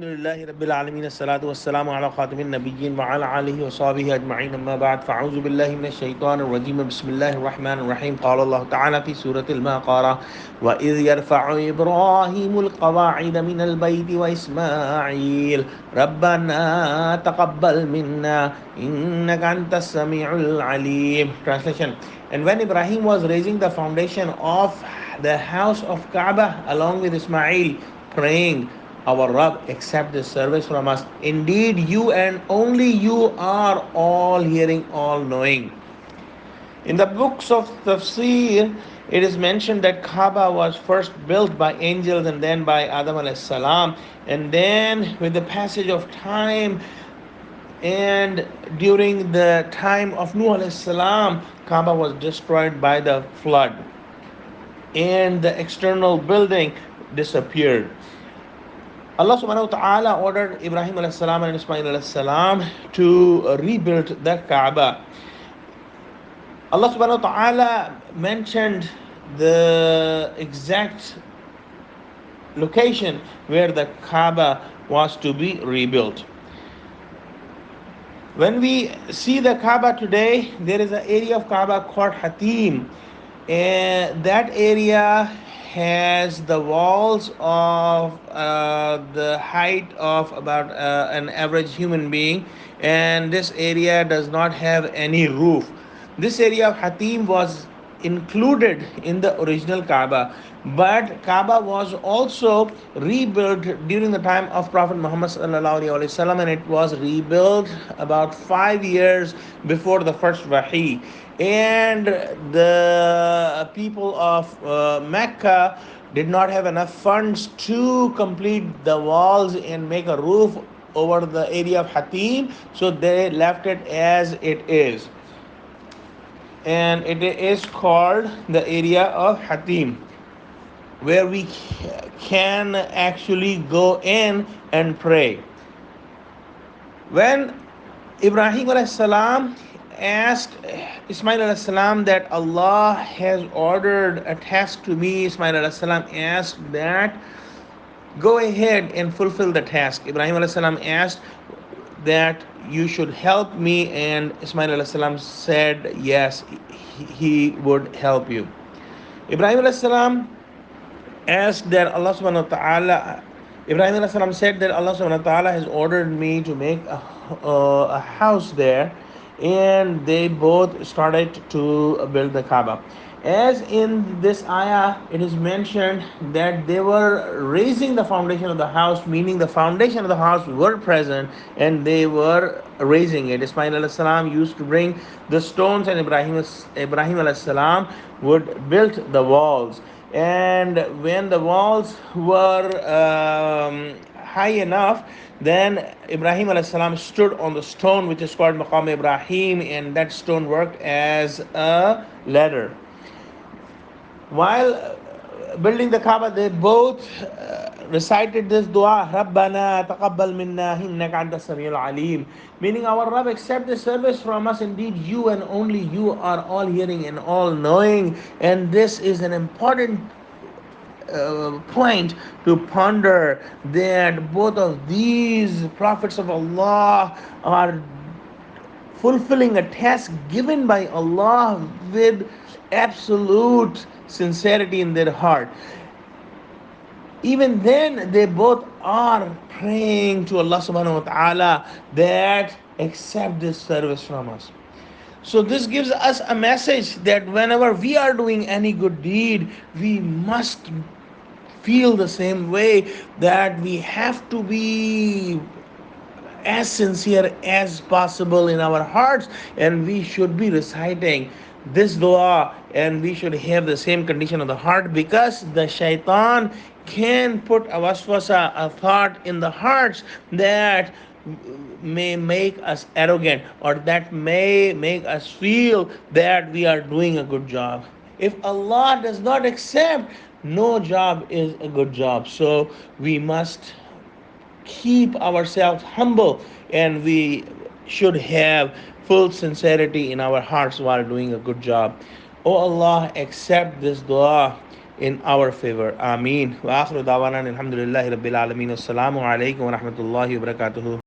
Alhamdulillahi Rabbil Alameen, As-salatu was-salamu ala khatimin nabiyyin wa ala alihi wa sahbihi ajma'in, amma ba'd. Fa'auzu billahi minash shaitanir rajim. Bismillahir rahmanir rahim. Qala Allah ta'ala fi Surah Al-Baqara, wa idh yarfa'u Ibrahimul qawa'ida minal bayti wa Isma'il Rabbana taqabbal minna innaka antas sami'ul alim. Translation: And when Ibrahim was raising the foundation of the house of Kaaba along with Ismail, praying, Our Rabb, accept this service from us. Indeed, you and only you are all hearing, all knowing. In the books of Tafsir, it is mentioned that Kaaba was first built by angels and then by Adam alayhi salam, and then with the passage of time and during the time of Nuh alayhi salam, Kaaba was destroyed by the flood and the external building disappeared. Allah subhanahu wa ta'ala ordered Ibrahim alayhi salam and Ismail alayhi salam to rebuild the Kaaba. Allah subhanahu wa ta'ala mentioned the exact location where the Kaaba was to be rebuilt. When we see the Kaaba today, there is an area of Kaaba called Hatim. And that area has the walls of the height of about an average human being, and this area does not have any roof. This area of Hatim was included in the original Kaaba, but Kaaba was also rebuilt during the time of Prophet Muhammad sallallahu alaihi wasallam, and it was rebuilt about 5 years before the first Wahi. And the people of Mecca did not have enough funds to complete the walls and make a roof over the area of Hatim, so they left it as it is. And it is called the area of Hatim, where we can actually go in and pray. When Ibrahim alayhi salam asked Ismail alayhi salam that Allah has ordered a task to me, Ismail alayhi salam asked that go ahead and fulfill the task. Ibrahim alayhi salam asked that you should help me, and Ismail alayhi salam said yes, he would help you. Ibrahim alayhi salam asked that Allah subhanahu wa ta'ala, Ibrahim alayhi salam said that Allah subhanahu wa ta'ala has ordered me to make a house there, and they both started to build the Kaaba. As in this ayah, it is mentioned that they were raising the foundation of the house, meaning the foundation of the house were present and they were raising it. Ismail alayhi salam used to bring the stones, and Ibrahim alayhi salam would build the walls. And when the walls were high enough, then Ibrahim alayhi salam stood on the stone which is called Maqam Ibrahim, and that stone worked as a ladder. While building the Kaaba, they both recited this dua, Rabbana taqabbal minna innaka antas samiul alim, meaning our Rabb, accept this service from us. Indeed, you and only you are all hearing and all knowing. And this is an important point to ponder, that both of these prophets of Allah are fulfilling a task given by Allah with absolute sincerity in their heart. Even then, they both are praying to Allah subhanahu wa ta'ala that accept this service from us. So this gives us a message that whenever we are doing any good deed, we must feel the same way, that we have to be as sincere as possible in our hearts, and we should be reciting this dua, and we should have the same condition of the heart, because the shaitan can put a waswasa, a thought in the hearts that may make us arrogant, or that may make us feel that we are doing a good job. If Allah does not accept, no job is a good job. So we must keep ourselves humble, and we should have full sincerity in our hearts while doing a good job. Oh Allah, accept this dua in our favor. Ameen. Wa akhiru dawana alhamdulillahi rabbil alameen. Assalamu alaikum wa rahmatullahi wa barakatuhu.